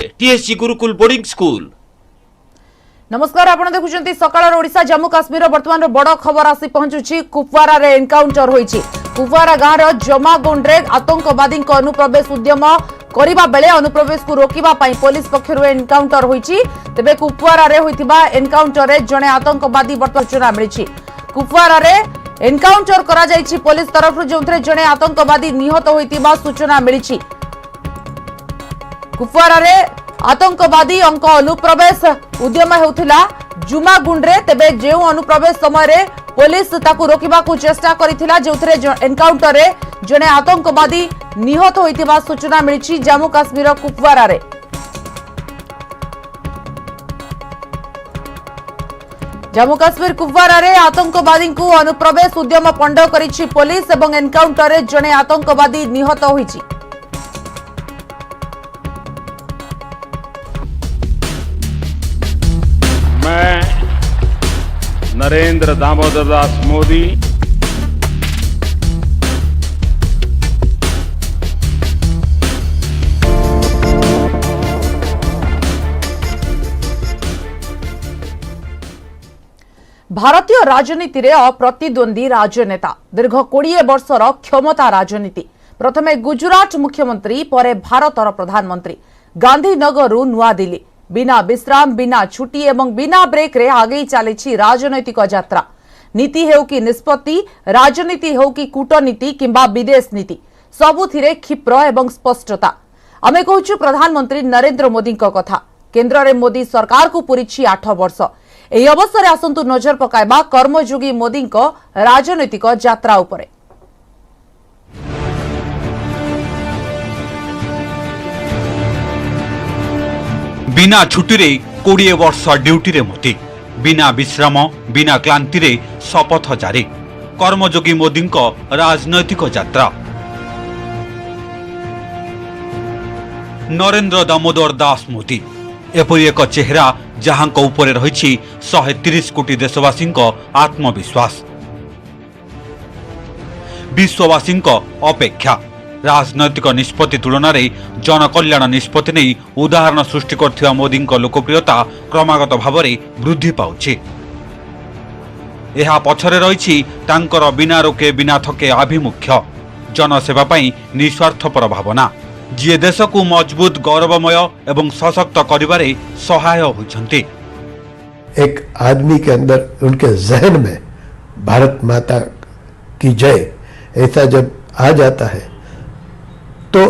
TSC Gurukul boarding school. नमस्कार, आपण देखुचंती सकाळर ओडिशा जम्मू काश्मीर वर्तमान बड़ खबर आसी पहुंचुची। कुपवारा रे एनकाउंटर होईची। कुपवारा गाँव जमागुंड रे आतंकवादी अनुप्रवेश उद्यम करिबा बेले अनुप्रवेश को रोकिबा पई पुलिस पक्षरु एनकाउंटर होईची। तेबे कुपवारा रे होइतिबा एनकाउंटर रे जणे आतंकवादी वर्तमान सूचना मिलिची। कुपवारा रे एनकाउंटर करा जाईची पुलिस तरफरु, जोंथरे जणे आतंकवादी निहत होइतिबा सूचना मिलिची। कुपवारा रे आतंकवादी अनुप्रवेश उद्यम होउथिला जुमागुंड रे। तेबे जेउ अनुप्रवेश समय रे पुलिस ताकू रोकिबा को चेष्टा करिथिला, जोथरे एनकाउंटर रे जणे आतंकवादी निहत होइतिबा सूचना मिलिछि। जम्मू काश्मीर कुपवारा रे जम्मू काश्मीर कुपवारा रे आतंकवादी को अनुप्रवेश उद्यम पंड करिछि पुलिस एवं एनकाउंटर रे जणे आतंकवादी निहत होइछि। मैं नरेंद्र दामोदर दास मोदी भारतीय राजनीति रे अप्रतिद्वंदी राजनेता, दीर्घ 20 वर्षर क्षमता राजनीति। प्रथमे गुजरात मुख्यमंत्री, परे भारतर प्रधानमंत्री। गांधीनगर नुआ दिल्ली बिना विश्राम, बिना छुट्टी एवं बिना ब्रेक रे आगे चली राजनैतिक यात्रा। नीति हेउ कि निष्पत्ति, राजनीति हेउ कि कूटनीति किंबा विदेश नीति, सबुथिरे क्षिप्र एवं स्पष्टता। आमे कहूछु प्रधानमंत्री नरेंद्र मोदी कथा। केंद्र रे मोदी सरकार को पूरी 8 वर्ष। एही अवसर आसंतु नजर पकाइबा कर्मयोगी मोदी राजनैतिक यात्रा उपरे। बिना छुट्टी रे 20 वर्ष ड्यूटी रे मोदी, बिना विश्राम, बिना क्लांति रे शपथ जारी। कर्मयोगी मोदी राजनैतिक यात्रा। नरेंद्र दामोदर दास मोदी एपरी एक चेहरा जहां उपरे रही 130 कोटी देशवासी आत्मविश्वास। विश्ववासी अपेक्षा राजनैतिक निष्पत्ति तुलन में जनकल्याण निष्पत्ति नहीं उदाहरण सृष्टि कर मोदी लोकप्रियता क्रमागत भाव में वृद्धि पाउछि। यह पछरे रही बिना रोके बिना थके आभिमुख्य, जनसेवा पई निस्वार्थपर भावना, जी देश को मजबूत, गौरवमय एवं सशक्त करिबारे सहाय होइछन्ति। एक आदमी के अंदर, उनके जहन में भारत माता की जय ऐसा जब आ जाता है तो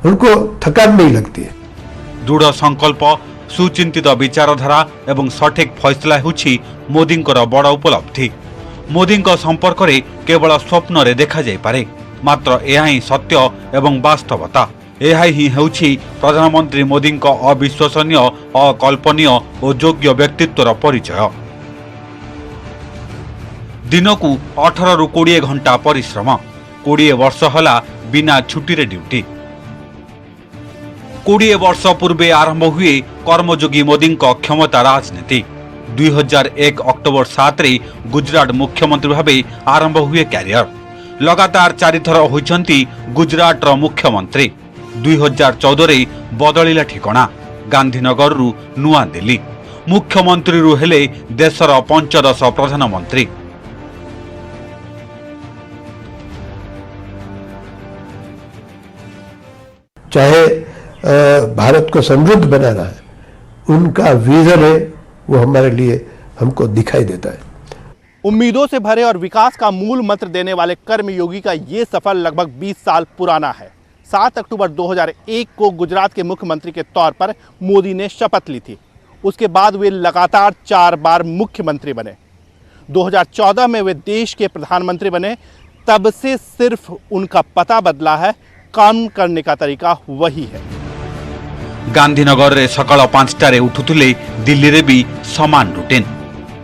उनको थकान नहीं लगती है। दृढ़ संकल्प, सुचिंतित विचारधारा एवं सठिक फैसला होछि मोदी बड़ उपलब्धि। मोदी संपर्क में केवल स्वप्न रे देखा जाय पारे, मात्र यह ही सत्य एवं वास्तवता। यह ही होछि प्रधानमंत्री मोदी अविश्वसनीय, अकल्पनीय और योग्य व्यक्तित्वर परिचय। दिन को 18 रु 20 घंटा परिश्रम, 20 वर्ष होला बिना छुट्टी रे ड्यूटी। 20 वर्ष पूर्वे आरंभ हुए कर्मयोगी मोदी क्षमता राजनीति। 2001 अक्टोबर 7 रे गुजरात मुख्यमंत्री भावे आरंभ हुए कैरियर। लगातार 4 थर होइछन्ति गुजरात रो मुख्यमंत्री। 2014 रे बदलिला ठिकाना, गांधीनगर रु नुआ दिल्ली। मुख्यमंत्री रु हेले देशर 15 प्रधानमंत्री। चाहे भारत को समृद्ध बनाना है, उनका विजन है, वो हमारे लिए हमको दिखाई देता है। उम्मीदों से भरे और विकास का मूल मंत्र देने वाले कर्मयोगी का ये सफर लगभग 20 साल पुराना है। 7 अक्टूबर 2001 को गुजरात के मुख्यमंत्री के तौर पर मोदी ने शपथ ली थी। उसके बाद वे लगातार 4 बार मुख्यमंत्री बने। 2014 में वे देश के प्रधानमंत्री बने। तब से सिर्फ उनका पता बदला है, काम करने का तरीका वही है। गांधीनगर रे सकाळ 5टारे उठुले, दिल्ली रे भी समान रुटीन।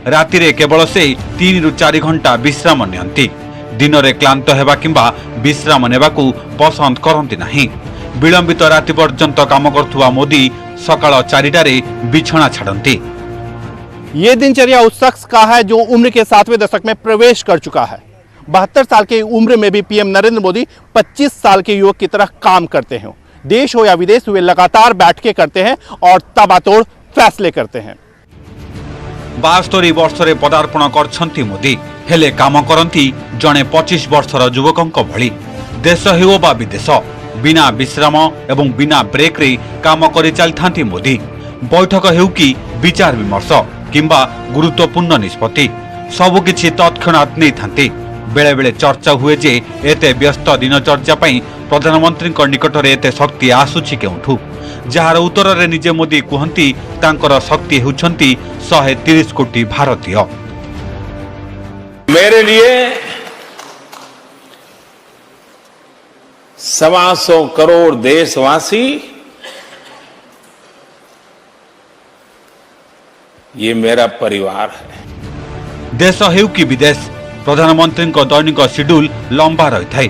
राति रे केवल से 3 रु 4 घंटा विश्राम नियंती। दिन रे क्लांत हेबा किंबा विश्राम नेबा को पसंद करंती नहीं। विलंबित राति पर्यंत काम करथुवा मोदी सकाळ 4टारे बिछଣା छाड़ती। ये दिनचर्या उस शख्स का है जो उम्र के 7वें दशक में प्रवेश कर चुका है। 72 साल की उम्र में भी पीएम नरेंद्र मोदी 25 साल के युवक की तरह काम करते हैं। देश हो या विदेश, वे लगातार बैठकें करते हैं और तबातोड़ फैसले करते हैं। 72 वर्षरे पदार्पण करछंती मोदी, हेले काम करंती जणे 25 वर्षर युवकंक भଳି। देश हेउ बा विदेश, बिना विश्राम एवं बिना ब्रेक रे काम करि चलथांती मोदी। बैठक हेउ कि विचार विमर्श किंबा गुरुत्वपूर्ण निष्पत्ति सबुकिछि तत्क्षणात् नहीं थांती। बेले बेले चर्चा हुए जे एते व्यस्त दिनचर्या पई प्रधानमंत्री निकटरे एते शक्ति आसुछि केउठु, जार उत्तर रे निजे मोदी कहंती तांकर शक्ति हेउछंती 130 कोटी भारतीय। मेरे लिए 125 करोड़ देशवासी ये मेरा परिवार है। देश हेउ कि विदेश, प्रधानमंत्री दैनिक शेड्यूल लंबा रही थाए।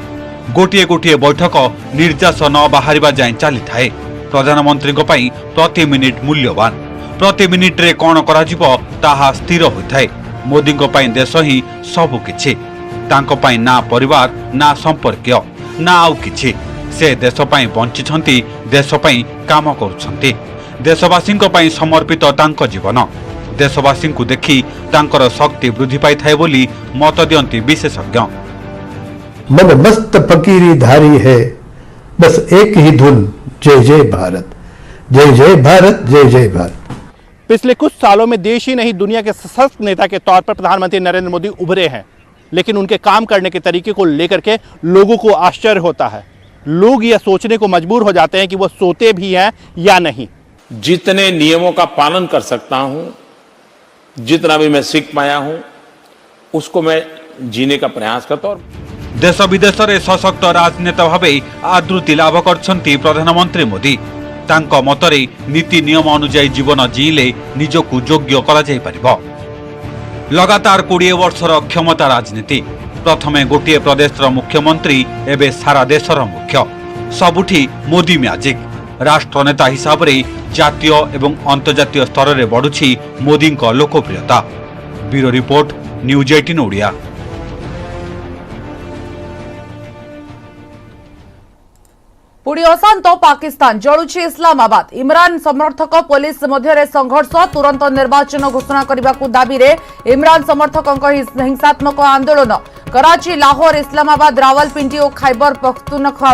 गोटे गोटे बैठक निर्जास न बाहरिबा जाए चली थाए। प्रधानमंत्री प्रति मिनिट मूल्यवान, प्रति मिनिट रे कौन कराजिबो ताहा स्थिर होइथाए। मोदी देश ही सबु किछि, तांको पई ना परिवार ना संपर्क ना आउ किछि। से देश पई बंचिछंती, देश पई काम करूछंती। देशवासी समर्पित तांको जीवन। देशवासी को देखी तांकर शक्ति वृद्धि पाई थाए बोली मत दियंती विशेषज्ञ। मन मस्त फकीरी धारी है, बस एक ही धुन, जय जय भारत, जय जय भारत, जय जय भारत। पिछले कुछ सालों में देश ही नहीं दुनिया के सशक्त नेता के तौर पर प्रधानमंत्री नरेंद्र मोदी उभरे हैं, लेकिन उनके काम करने के तरीके को लेकर के लोगों को आश्चर्य होता है। लोग यह सोचने को मजबूर हो जाते हैं कि वो सोते भी हैं या नहीं। जितने नियमों का पालन कर सकता हूं, जितना भी मैं सीख पाया हूं, उसको मैं जीने का प्रयास करता हूं। देश विदेश रे सशक्त राजनेता भावे आदृति लाभ करछंती प्रधानमंत्री मोदी। तांको मतरे नीति नियम अनुसार जीवन जीले निजकु योग्य करा जाय परिबो। लगातार 20 वर्षर क्षमता राजनीति। प्रथमे गोटे प्रदेशर मुख्यमंत्री, एबे सारा देशर मुख्य। सबुठी मोदी मैजिक। राष्ट्रनेता हिसाब रे जातीय एवं अंतर्जातीय स्तर रे बढ़ुछि मोदी लोकप्रियता। Bureau report, news 18 Odia. पुणी अशांत पाकिस्तान, जलुछि इस्लामाबाद। इमरान समर्थक पुलिस मध्य संघर्ष, तुरंत निर्वाचन घोषणा करने को दाबी रे इमरान समर्थकों हिंसात्मक आंदोलन। कराची, लाहौर, इस्लामाबाद, रावलपिंडी और खैबर पख्तूनख्वा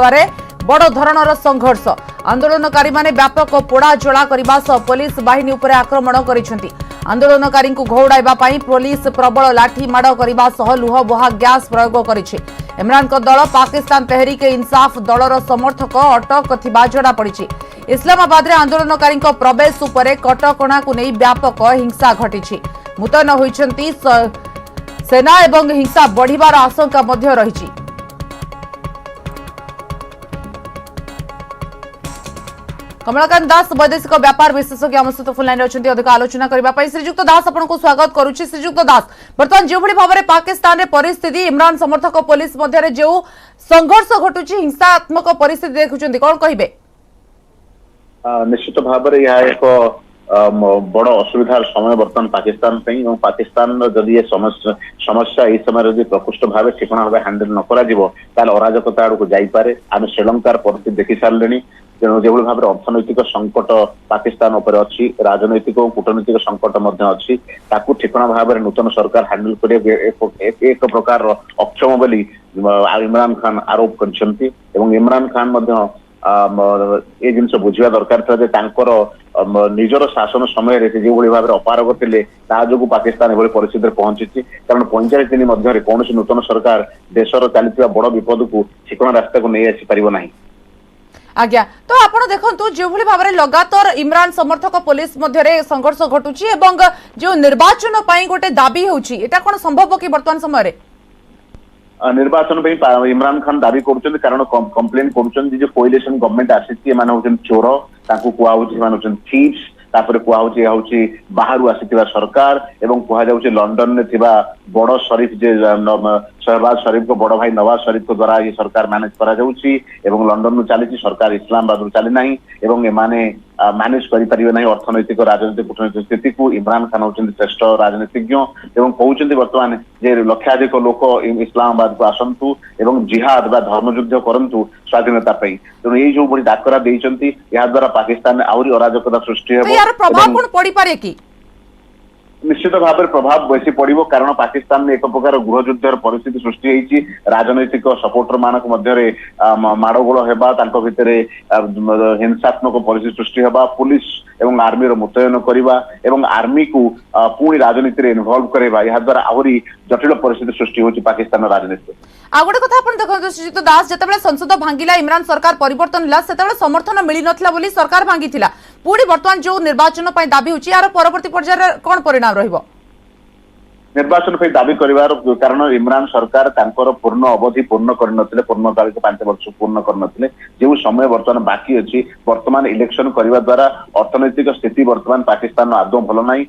बड़ धरणर संघर्ष। आंदोलनकारी माने व्यापक पोड़ा जला करने सह पुलिस बाहिनी उपर आक्रमण करिसेंति। आंदोलनकारी घौड़ाइबा पई पुलिस प्रबल लाठी माड़ करने सह लुह बुहा गैस प्रयोग करिछि। इमरान को दल पाकिस्तान तहरीक इंसाफ दलर समर्थक अटक थिबा जणा पड़िछि। इस्लामाबाद रे आंदोलनकारी प्रवेश उपरे कटकणा को नहीं व्यापक हिंसा घटिछि। मुतयन होइछंती सेना एवं हिंसा बढ़िबार आशंका मध्य रहिछि। कमलाकांत दास, वैदेशिक व्यापार विशेषज्ञ आम सहित फोन लाइन अच्छे अधिक आलोचना करने। श्रीजुक्त दास, आपको स्वागत करुच्ची। श्रीजुक्त दास, बर्तमान जो भाव में पाकिस्तान परिस्थिति, इमरान समर्थक पुलिस मध्य जो संघर्ष घटुची, हिंसात्मक परिस्थिति देखुं, कौन कहे? निश्चित भाव में यह एक बड़ असुविधार समय बर्तमान पाकिस्तान पाकिस्तान जदि ये समस्या इस समय प्रकृष्ट भाव ठिकणा भाव हैंडल न कर अराजकता आड़ को जापे। आम श्रीलंकार परिस्थिति देखी सारे। तेणु जो भाव अर्थनैतिक संकट पाकिस्तान उपर अच्छी, राजनैतिक और कूटनैतिक संकट अच्छी, ताकू ठिकणा भाव में नूतन सरकार हैंडल कर एक प्रकार अक्षम बोली इमरान खान आरोप करछंती। एवं इमरान खान ये जिन बुझा दरकार था निजर शासन समय जो भाव में अपारग थे जो पाकिस्तान एभली परिस्थिति पहुंची। कारण 45 दिन मध्य कौन नूतन सरकार देशर चलता बड़ विपद को ठिकणा रास्ता को नहीं आसीपर ना। आज्ञा, तो आपण देखंतु जो भाव में लगातार इमरान समर्थक पुलिस मध्य संघर्ष घटुची एवं जो निर्वाचन पई गोटे दाबी होउची, एटा कोन संभव कि वर्तमान समय रे निर्वाचन इमरान खान दाबी करुछन? कारण कंप्लेन करुछन जो कोलिशन गवर्नमेंट आसी माने होछन चोर, ताकू कुआ होछि माने होछन थीव्स, तापर कुआ होछि बाहरु आसीथिबा सरकार एवं कुआ जाउछि लंडन ने थिबा बड़ शरीफ जे शहबाज शरीफ को बड़ भाई नवाज शरीफ को द्वारा ये सरकार मैनेज करा जाउछि एवं लंडन नु चली सरकार इस्लामाबाद नु चली नाही। एवं एमाने मैनेज करिपारिबे नहीं अर्थनैतिक राजनीतिक कूटनैतिक स्थिति को। इमरान खान होउछन्ति श्रेष्ठ राजनीतिज्ञ एवं कहउछन्ति वर्तमान जे लक्षाधिक लोक इस्लामाबाद को आसंतु एवं जिहाद बा धर्मयुद्ध करंतु स्वाधीनता पई। तेणु ये जो बड़ी डाकरा देइछन्ति या द्वारा पाकिस्तान में आउरी अराजकता सृष्टि तो हेबो। यार प्रभाव कोन पड़ी पारे की? निश्चित भाव में प्रभाव बेसी पड़ो कारण पाकिस्तान में एक प्रकार गृह युद्धर परिस्थिति सृष्टि होती। राजनैतिक सपोर्टर मानक मध्य माड़गोल होगा भितर हिंसात्मक परिस्थिति सृष्टि होगा। पुलिस एवं आर्मी मुतयन करवा एवं आर्मी को पुणी राजनीति में इनवल्व करवा या द्वारा आहरी जटिल परिस्थिति सृष्टि होती पाकिस्तान राजनीति। आ गोटे कथा आपण देखो सुजित दास जतबेले संसद भांगिला इमरान सरकार परिवर्तन होला सेतबेले समर्थन मिली नथला बोली सरकार भांगिथिला। पुणी वर्तमान जो निर्वाचन पई दाबी होची यार परवर्ती पर्याय कोन परिणाम रहिबो? निर्वाचन पे दाबी करिवार कारण इमरान सरकार तांकर पूर्ण अवधि पूर्ण करनथिले पूर्णकालिक 5 वर्ष पूर्ण करनथिले। जो समय वर्तमान बाकी अछि वर्तमान इलेक्शन करने द्वारा अर्थनैतिक स्थिति वर्तमान पाकिस्तान आदौ भल नाही।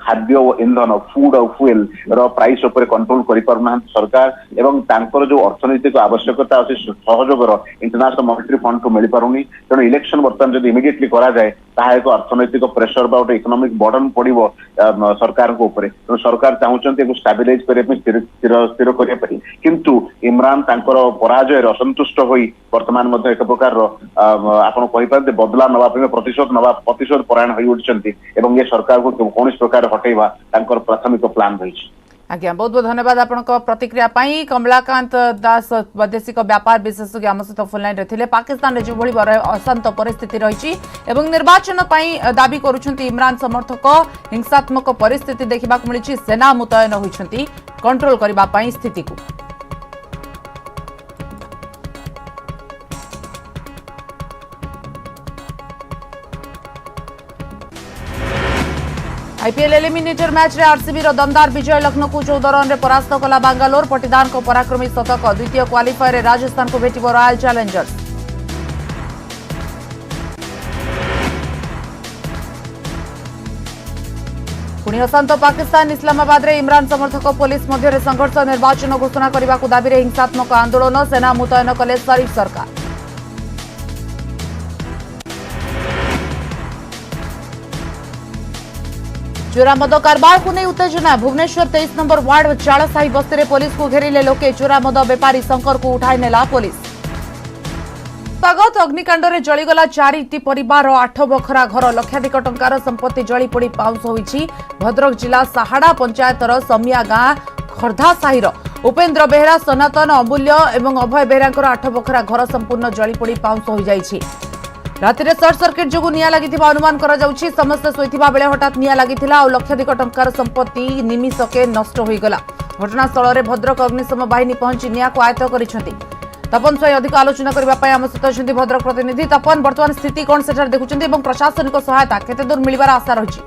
खाद्य और ईंधन फूड और फ्यूएल रो प्राइस ऊपर कंट्रोल करि पारना सरकार एवं तांकर जो अर्थनैतिक आवश्यकता अछि सहयोगर इंटरनेशनल मॉनेटरी फंड को मिल पारुनी। तेणु इलेक्शन वर्तमान जब इमिडिएटली करा जाए ताहा एक अर्थनैतिक प्रेशर बा इकोनॉमिक बर्डन पड़िबो सरकार को ऊपर। तेणु सरकार चाहूचंती स्टाबिलाइज करने स्थिर करने किंतु इमरान तांकर पराजय असंतुष्ट होई वर्तमान मध्य एक प्रकार आपण कहि पारते बदला नवा प्रतिशोध परायण होई उठचंती एवं ये सरकार को कौन प्रकार हटेवा तांकर प्राथमिक प्लान रही। आज्ञा बहुत बहुत धन्यवाद आपनक प्रतिक्रिया पाई। कमलाकांत दास वैदेशिक व्यापार विशेषज्ञ आम सहित फोन लाइन रे पाकिस्तान जो भली अशांत परिस्थिति रही एवं निर्वाचन पाई दाबी करुछंती इमरान समर्थक हिंसात्मक परिस्थिति देखा मिली। सेना मुतयन होइछंती कंट्रोल करबा पाई स्थिति को। आईपीएल एलिमिनेटर मैच रे आरसीबी रो दमदार विजय लखनऊ को 14 रन रे परास्त कला बांगालोर। पटीदान को पराक्रमी शतक द्वितीय क्वालिफायर रे राजस्थान को भेटिबो रॉयल चैलेंजर्स। पुणी अशांत पाकिस्तान इस्लामाबाद रे इमरान समर्थक पुलिस मध्य संघर्ष निर्वाचन घोषणा करने को दाबी रे हिंसात्मक आंदोलन। सेना मुतयन कले शरीफ सरकार। चोरा मद कारबार को नहीं उत्तेजना। भुवनेश्वर 23 नंबर वार्ड चाड़साही बस्ती में पुलिस को घेरिले लोके। चोरा मद बेपारी शंकर को उठाई नेला पुलिस। स्वागत अग्निकांड में जलीगला 4टी परिवार 8 बखरा घर लक्षाधिक टंकार संपत्ति जली पोड़ी पाउंस होईछि। भद्रक जिला साहाड़ा पंचायतर समिया गां खर्धा साहिर उपेन्द्र बेहरा सनातन अमूल्य एवं अभय बेहरा 8 बखरा घर संपूर्ण जली पोड़ी पाउंस हो जाइछि। राति सर्ट सर्किट जो निया लगी अनुमान करा जाउछि। समस्त सोईथिबा बेले हठात निया लगिथिला और लक्षाधिक टंकार संपत्ति निमिषके नष्ट हो गला। घटनास्थल में भद्रक अग्निशम बाहिनी पहुंची निया को आयत्त करिसेंति। तपन स्वयं अधिक आलोचना करबा पय हम सहित अछंती भद्रक प्रतिनिधि तपन। वर्तमान स्थिति कोन सेठार देखुचंती एवं प्रशासनिक सहायता केते दूर मिलिबार आशा रहिछि?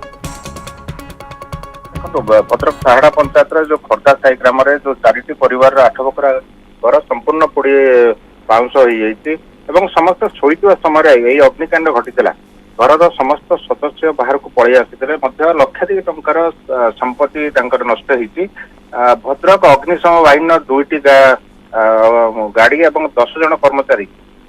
भद्रक साहाड़ा पंचायत जो खर्दा साई ग्राम जो 4टी परिवार 8 बखरा घर संपूर्ण पोड़ी पाउंस हो जाइछि एवं समस्त शोइथिबा समय यही अग्निकांड घटीला। घर समस्त सदस्य बाहर को पळै आसिथिले लक्षाधिक टंकार संपत्ति तांकर नष्ट होईछि। भद्रक अग्निशम बाहिनी 2टी गाड़ी एवं 10 जन कर्मचारी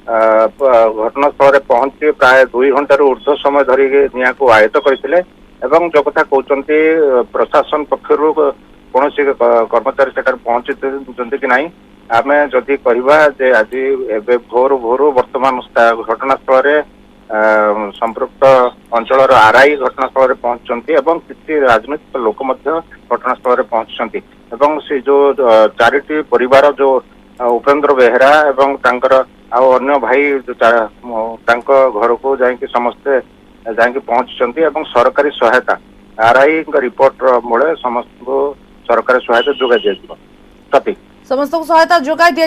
घटनास्थल में पहुंची प्राय 2 घंटार ऊर्ध्व समय धरी निया को आयत्त करथिले एवं जो कथा कहउचंती प्रशासन पक्षरु कौन कर्मचारी सेठार पहुंची कि नहीं आमे जदि कहवा जे आज एबे भोर वर्तमान घटनास्थल में संपृक्त अंचल आरआई घटनास्थल में पहुंचती एवं किसी राजनीतिक लोक घटनास्थल में पहुंचती एवं से जो 4टी परिवार जो उपेन्द्र बेहरा एवं तांकर अन्य भाई घर को जाकि समस्ते जाकि पहुंचती एवं सरकारी सहायता आरआई रिपोर्ट मूले समस्त को सरकारी सहायता जोगाई दिया समस्त को सहायता जोगाई दिया।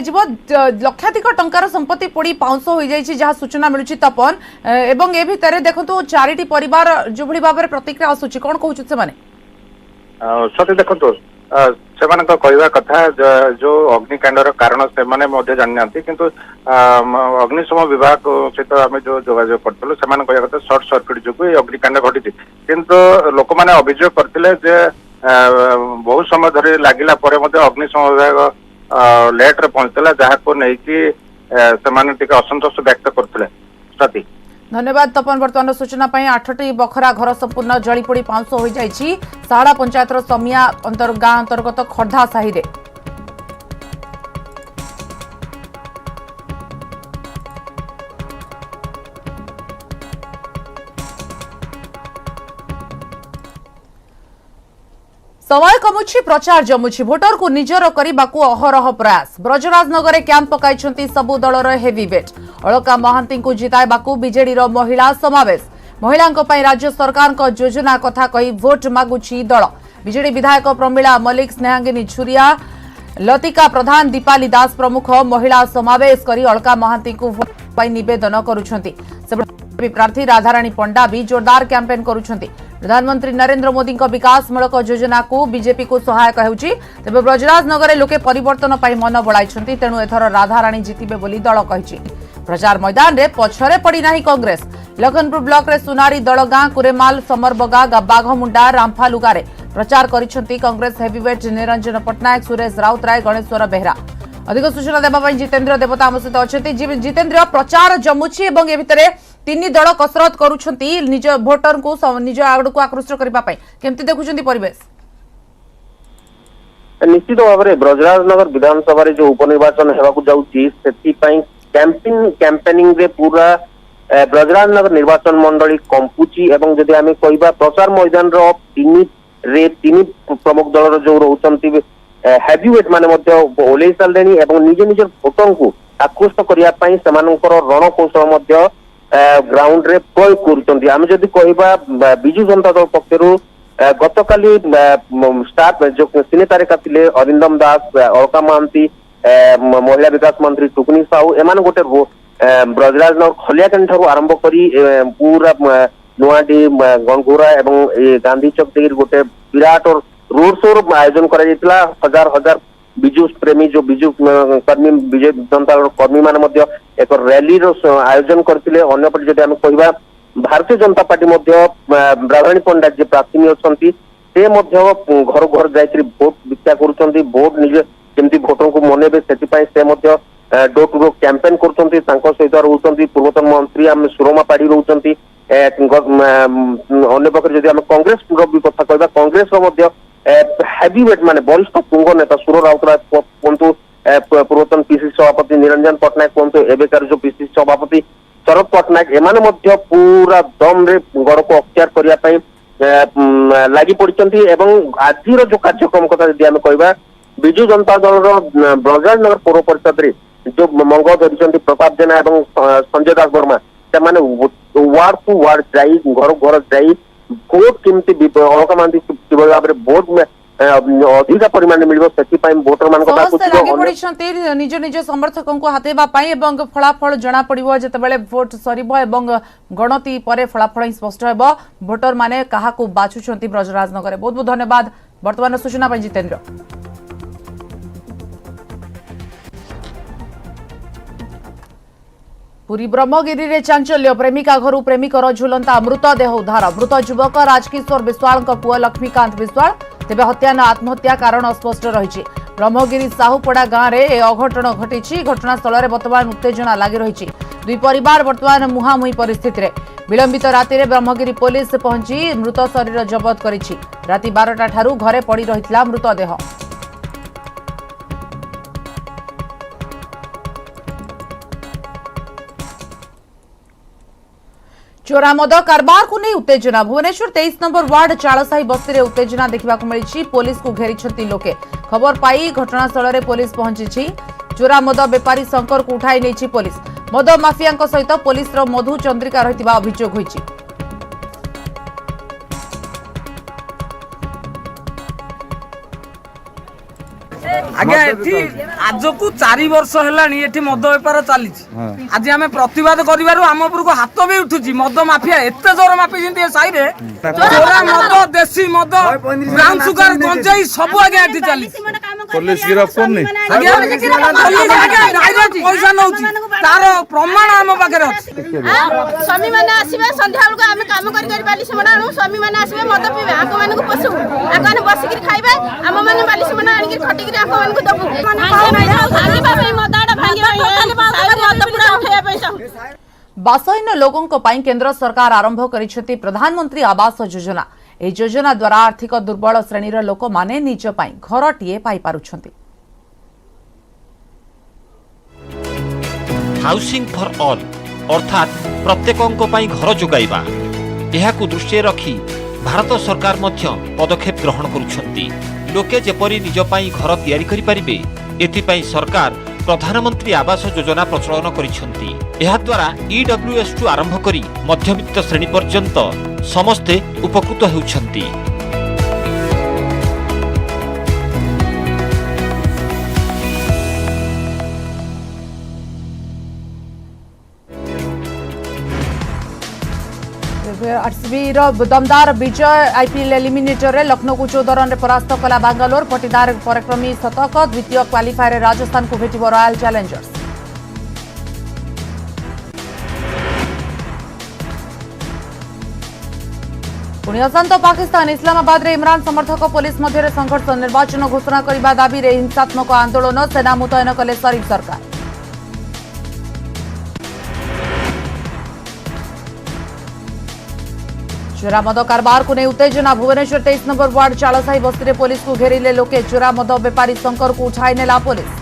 लक्षाधिक टंकार संपत्ति पोड़ी पाउंस हो जाइछि जहाँ सूचना मिलुछि तपन एवं ए भितर देखंतु 4टी परिवार जो भली भाबरे प्रतिक्रिया आसुछि कोन कहउछि से माने सती देखंतु से माने कहवा कथा जो अग्निकांडर कारण से माने मध्य जानिनांती किंतु अग्निशम विभाग सहित आम जो जोगाजोग करथलो से माने कहवा कथा शॉर्ट सर्किट जो अग्निकांड घटी किंतु लोक माने अभियोग करथिले जे बहुत समय धरी लागिला परे मध्य अग्निशम विभाग लेट रे पहुंचला जहाँ को नहीं कि असंतोष व्यक्त करथिले। धन्यवाद तपन। बर्तमान सूचना 8टी बखरा घर संपूर्ण जलीपोड़ी पाउंस हो जाइछि। साहड़ा पंचायतर समिया गाँ अंतर्गत खर्धा साहि रे। समय कमुछि प्रचार जमुछि भोटर को निजर करबाकू अहरह प्रयास। ब्रजराजनगर कैंप पकाइछंती सबु दलर हेवीवेट। अलका महांती को जिताइबाकू बीजेडी रो महिला समावेश। महिलांको पई राज्य सरकार को योजना कथा कही भोट मागुछि दल। बीजेडी विधायक प्रमिला मलिक, स्नेहांगिनी छुरिया, लतिका प्रधान, दीपाली दास प्रमुख महिला समावेश करी अलका महांती को भोट पई निवेदन करुछंती। प्रार्थी राधाराणी पंडा भी जोरदार कैंपेन करुछंती। प्रधानमंत्री नरेंद्र मोदी विकासमूलक योजना को बीजेपी को सहायक होउछि। तेबे ब्रजराजनगर लोके परिवर्तन पाई मन बळाइछंती। तेणु एथर राधाराणी जितिबे बोली दल कहिछि। प्रचार मैदान रे पछरे पड़ी नाही कांग्रेस। लखनपुर ब्लॉक रे सुनारी दलगां, कुरेमाल, समरबगा, बाघमुंडा, रामफालुगा रे प्रचार करिछंती कांग्रेस हेवीवेट निरंजन पटनायक, सुरेश राउतराय, गणेश्वर बेहरा। अधिक सूचना देबा जितेंद्र देवता आम सहित अच्छे। जितेंद्र, प्रचार जमुछि एवं ए भितरे तीन दल कसरत करुछंती निज भोटर को निज आड़ को आकृष्ट करबा पई। केमती देखुछंती परिवेश? निश्चित भाव में ब्रजराजनगर विधानसभा जो उपनिर्वाचन हेबाकू जाउछि सेति पई कैंपेनिंग रे पूरा ब्रजराजनगर निर्वाचन मंडली कंपुची। एवं जदि आमे कहबा प्रचार मैदान रो तीन प्रमुख दल जो रहउछंती हेवीवेट माने मध्य ओलै सालदेनी एवं निज निज भोटर को आकृष्ट करिया पई समानकर रणकौशल मध्य ग्राउंड रे प्रयोग करुछंती। आमे जदि कहबा बिजू जनता दल पक्षरु गतकाली स्टाफ जो सिने तारिका थिले अरिंदम दास, अलका महांती, महिला विकास मंत्री टुकनी साहू एमान गोटे ब्रजराजनगर खलियाकानी ठारू आरंभ करी पूरा नुआडी, गणगोरा एवं गांधी चौक देर गोटे विराट और रोड शो आयोजन करा जायतिला। हजार हजार बिजू प्रेमी जो बिजू कर्मी विजय जनता दल कर्मी मान मध्य एक रैली आयोजन करथिले। अन्य पटे जदि आमे कहबा भारतीय जनता पार्टी मध्य राधाराणी पंडा जे प्रार्थी अछंती से मध्य घर घर जायकरी भोट भिक्षा करूछंती। भोट निज केमती भोटर को मनेबे सेति पई से मध्य डोर टू डोर कैंपेन करूछंती। तांको सहित रहउछंती पूर्वतन मंत्री आम सुरमा पाड़ी रहउछंती। अन्य पक्ष जदि आमे कांग्रेस भी कथा कहबा कांग्रेस रो मध्य हेवीवेट माने वरिष्ठ तुंग नेता सुर राउतराय कोंतु पूर्वतन पीसीसी सभापति निरंजन पटनायक कोंतु एबेकार जो पीसीसी सभापति शरद पटनायक एमाने मध्य पूरा दम रे गड़ को अख्तियार करिया पई लागि पड़िचंती। एवं आजिर जो कार्यक्रम कथा यदि आमे कहबा बिजू जनता दल रो ब्रजराजनगर पौर परिषद रे जो मंग धरिचंती प्रताप जेना एवं संजय दास वर्मा से माने वार्ड टू वार्ड जाई घर घर जाई भोट केमती अलका महांती किबळ भाबरे भोट में अधिक परिमाण मिलिबो सेति पई वोटर मान को ताकु लागि पड़िछंती निज निज समर्थकन को हातेबा पई एवं फलाफल जणा पड़िबो जेतेबेले भोट सरीबो एवं गणति परे फलाफल स्पष्ट हेबो वोटर माने काहा को बाछुछंती ब्रजराजनगर। बहुत बहुत धन्यवाद वर्तमान सूचना पई जितेंद्र। पुरी ब्रह्मगिरी रे चांचल्य, प्रेमिका घर प्रेमिकर झुलंता मृतदेह उद्धार। मृत युवक राजकिशोर विश्वाल पुआ लक्ष्मीकांत विश्वाल। तेबे हत्या न आत्महत्या कारण अस्पष्ट रही। ब्रह्मगिरी साहुपड़ा गांव में यह अघटन घटी। घटनास्थल में बर्तमान उत्तेजना लगी रही। दुई परिवार बर्तमान मुहांमुही परिस्थिति रे। विलंबित राति रे ब्रह्मगिरी पुलिस पहुंची मृत शरीर जबत करिछि। राति 12टा ठारू घरे पड़ी रहितला मृतदेह। चोरा मद कारबार को नहीं उत्तेजना। भुवनेश्वर 23 नंबर वार्ड चालसाही बस्ती रे उत्तेजना देखा मिली। पुलिस को घेरी लोके। खबर पाई घटनास्थल में पुलिस पहुंची। चोरा मद बेपारी शंकर को उठाई नहीं पुलिस। मद माफिया सहित पुलिस मधु चंद्रिका रही अभियोग होइछि। आज्ञा आज को 4 वर्ष है मद बेपार चली। आज आम प्रतिवाद कर आम उपरको हाथ भी उठुची। मद माफिया एत जोर माफी साई चोरा मद, देशी मद, ब्राउन सुगर, गंजाई सब आज्ञा ये चली। पुलिस गिरफ्त करनी पैसा नौ तार प्रमाण आम पाखे स्वामी मैंने आसवे संध्या बेलू आम कम कर बालिश मना आणु। स्वामी मैंने आसवे मद पीबे आक मान को पोषु आक मैंने बसिक खाइबे आम मैंने बालिश मना आनिक खटिक आक मान को दबु। बासहीन लोकों पाई केंद्र सरकार आरंभ करिसेंती प्रधानमंत्री आवास योजना। एही योजना द्वारा आर्थिक दुर्बल श्रेणीर लोक माने निज पाई घरटीए पाई पारुछंती। हाउसिंग फॉर ऑल अर्थात प्रत्येकों पाई घर जोगाइबा एहाकु दृष्टि रखी भारत सरकार मध्य पदक्षेप ग्रहण करुछंती। लोके जेपरी निज पाई घर तैयारी करि परिबे एथिपाई सरकार प्रधानमंत्री आवास योजना प्रचलन करिछंती। एहा द्वारा ईडब्ल्यूएस टू आरंभ करी मध्यवित्त श्रेणी पर्यंत समस्ते उपकृत हेउछंती। आरसीबी दमदार विजय आईपीएल एलिमिनेटर रे लखनऊ को 14 रन परास्त कला बांगालोर। पटीदार पराक्रमी शतक। द्वितीय क्वालिफायर राजस्थान को भेटिब रॉयल चैलेंजर्स। पुणी अशांत पाकिस्तान। इस्लामाबाद रे इमरान समर्थक पुलिस मध्य संघर्ष। निर्वाचन घोषणा करने दाबी रे हिंसात्मक आंदोलन। सेना मुतयन कले शरीफ सरकार। चोरा मद कारबार को नहीं उत्तेजना। भुवनेश्वर 23 नंबर वार्ड चालसाही बस्ती पुलिस को घेरिले लोके। चोरा मद बेपारी शंकर को उठाई नेला पुलिस।